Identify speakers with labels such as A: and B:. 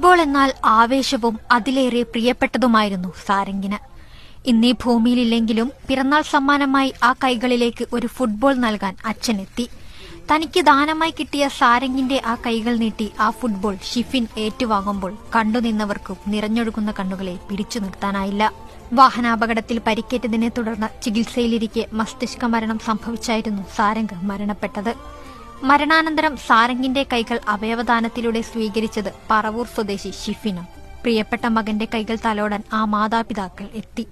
A: Football എന്നാൽ ആവേശവും അതിലേറെ പ്രിയപ്പെട്ടതുമായിരുന്നു സാരംഗിന്. ഇന്നീ ഭൂമിയിലില്ലെങ്കിലും പിറന്നാൾ സമ്മാനമായി ആ കൈകളിലേക്ക് ഒരു ഫുട്ബോൾ നൽകാൻ അച്ഛനെത്തി. തനിക്ക് ദാനമായി കിട്ടിയ സാരംഗിന്റെ ആ കൈകൾ നീട്ടി ആ ഫുട്ബോൾ ഷിഫിൻ ഏറ്റുവാങ്ങുമ്പോൾ കണ്ടുനിന്നവർക്കും നിറഞ്ഞൊഴുകുന്ന കണ്ണുകളെ പിടിച്ചു നിർത്താനായില്ല. വാഹനാപകടത്തിൽ പരിക്കേറ്റതിനെ തുടർന്ന് ചികിത്സയിലിരിക്കെ മസ്തിഷ്ക മരണം സംഭവിച്ചായിരുന്നു സാരംഗ് മരണപ്പെട്ടത്. മരണാനന്തരം സാരംഗിന്റെ കൈകൾ അവയവദാനത്തിലൂടെ സ്വീകരിച്ചത് പറവൂർ സ്വദേശി ഷിഫിനും. പ്രിയപ്പെട്ട മകന്റെ കൈകൾ തലോടാൻ ആ മാതാപിതാക്കൾ എത്തി.